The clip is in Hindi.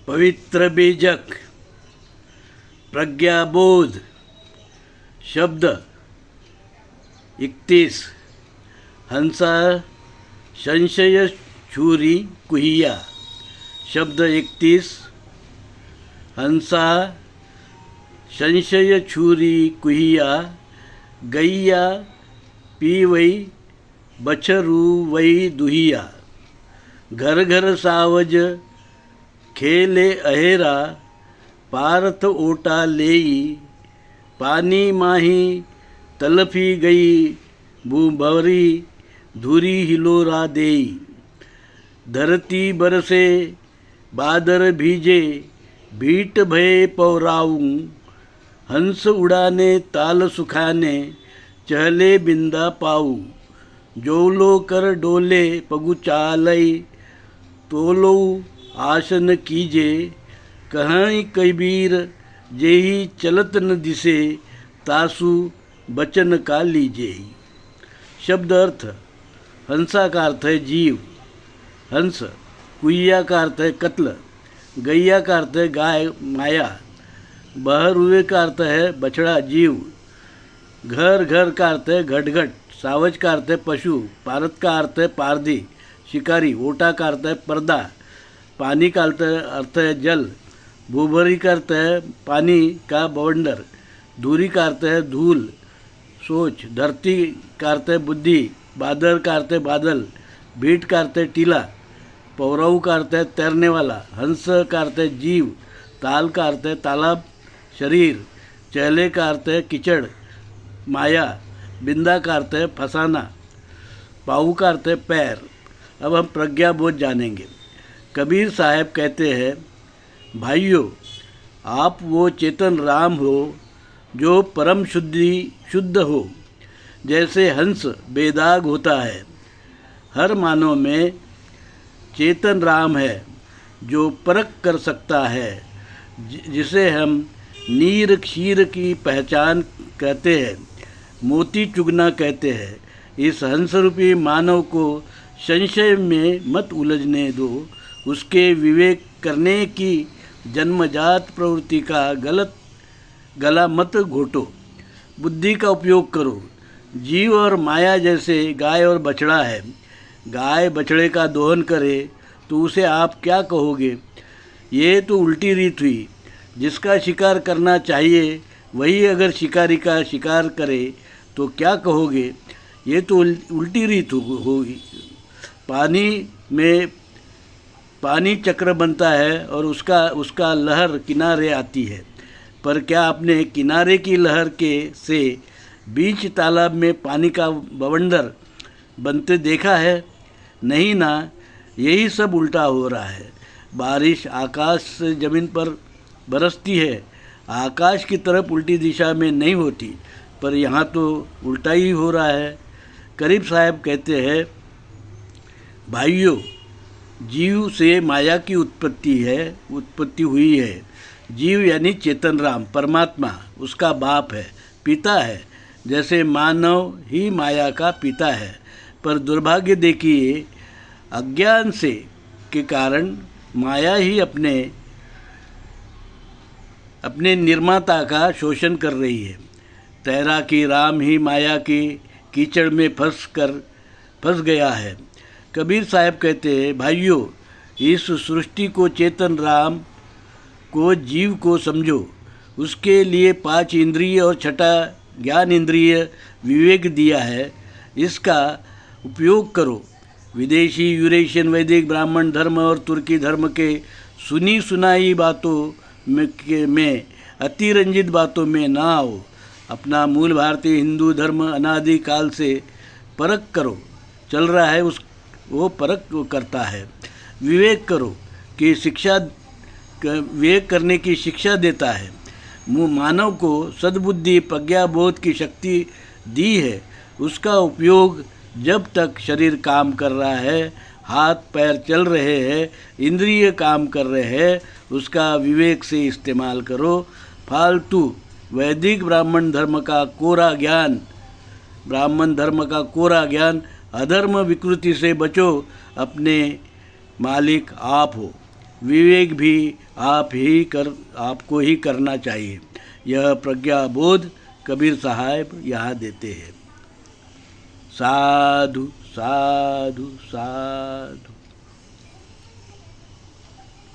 पवित्र बीजक प्रज्ञाबोध शब्द 31 हंसा संशय छुरी कुहिया शब्द 31 हंसा संशय छुरी कुहिया गैया पीवई बछरू वई दुहिया घर घर सावज खेले अहेरा पारथ ओटा लेई पानी माही तलफी गई भूभरी धुरी हिलोरा देई धरती बरसे बादर भीजे भीट भय पौराऊं हंस उड़ाने ताल सुखाने चहले बिंदा पाऊ जोलो कर डोले पगु चालई तोलो आसन कीजे कहीं कबीर जेही चलत न दिसे तासु बचन का लीजे। शब्द अर्थ हंसा का अर्थ है जीव, हंस। कुइया का अर्थ है कत्ल। गैया का अर्थ है गाय माया। बहरुए का अर्थ है बछड़ा जीव। घर घर का अर्थ है घट। सावज का अर्थ है पशु। पारत का अर्थ है पारधी शिकारी। ओटा का अर्थ है पर्दा। पानी का अर्थ है जल। भूभरी का अर्थ है पानी का बवंडर। धूरी का अर्थ है धूल सोच। धरती का अर्थ है बुद्धि। बादर का अर्थ है बादल। भीट का अर्थ है टीला। पौरव का अर्थ है तैरने वाला। हंस का अर्थ है जीव। ताल का अर्थ है तालाब शरीर। चहले का अर्थ है कीचड़ माया। बिंदा का अर्थ है फसाना। पाऊ का अर्थ है पैर। अब हम प्रज्ञाबोध जानेंगे। कबीर साहब कहते हैं, भाइयों, आप वो चेतन राम हो जो परम शुद्ध हो। जैसे हंस बेदाग होता है, हर मानव में चेतन राम है जो परख कर सकता है, जिसे हम नीर क्षीर की पहचान कहते हैं, मोती चुगना कहते हैं। इस हंस रूपी मानव को संशय में मत उलझने दो। उसके विवेक करने की जन्मजात प्रवृत्ति का गला मत घोटो। बुद्धि का उपयोग करो। जीव और माया जैसे गाय और बछड़ा है। गाय बछड़े का दोहन करे तो उसे आप क्या कहोगे? ये तो उल्टी रीत हुई। जिसका शिकार करना चाहिए वही अगर शिकारी का शिकार करे तो क्या कहोगे? ये तो उल्टी रीत होगी। पानी में पानी चक्र बनता है और उसका लहर किनारे आती है, पर क्या आपने किनारे की लहर से बीच तालाब में पानी का बवंडर बनते देखा है? नहीं ना। यही सब उल्टा हो रहा है। बारिश आकाश से ज़मीन पर बरसती है, आकाश की तरफ उल्टी दिशा में नहीं होती, पर यहाँ तो उल्टा ही हो रहा है। करीब साहब कहते हैं, भाइयों, जीव से माया की उत्पत्ति हुई है। जीव यानी चेतन राम परमात्मा उसका बाप है, पिता है। जैसे मानव ही माया का पिता है, पर दुर्भाग्य देखिए, अज्ञान के कारण माया ही अपने निर्माता का शोषण कर रही है। तैराकी राम ही माया की कीचड़ में फंस गया है। कबीर साहब कहते हैं, भाइयों, इस सृष्टि को चेतन राम को जीव को समझो। उसके लिए 5 इंद्रिय और 6ठा ज्ञान इंद्रिय विवेक दिया है। इसका उपयोग करो। विदेशी यूरेशियन वैदिक ब्राह्मण धर्म और तुर्की धर्म के सुनी सुनाई बातों में अतिरंजित बातों में ना आओ। अपना मूल भारतीय हिंदू धर्म अनादि काल से परख करो चल रहा है, वो परख करता है। विवेक करो कि विवेक करने की शिक्षा देता है। मानव को सद्बुद्धि प्रज्ञाबोध की शक्ति दी है। उसका उपयोग जब तक शरीर काम कर रहा है, हाथ पैर चल रहे हैं, इंद्रिय काम कर रहे हैं, उसका विवेक से इस्तेमाल करो। फालतू वैदिक ब्राह्मण धर्म का कोरा ज्ञान अधर्म विकृति से बचो। अपने मालिक आप हो। विवेक भी आपको ही करना चाहिए। यह प्रज्ञा बोध कबीर साहब यहाँ देते हैं। साधु साधु साधु।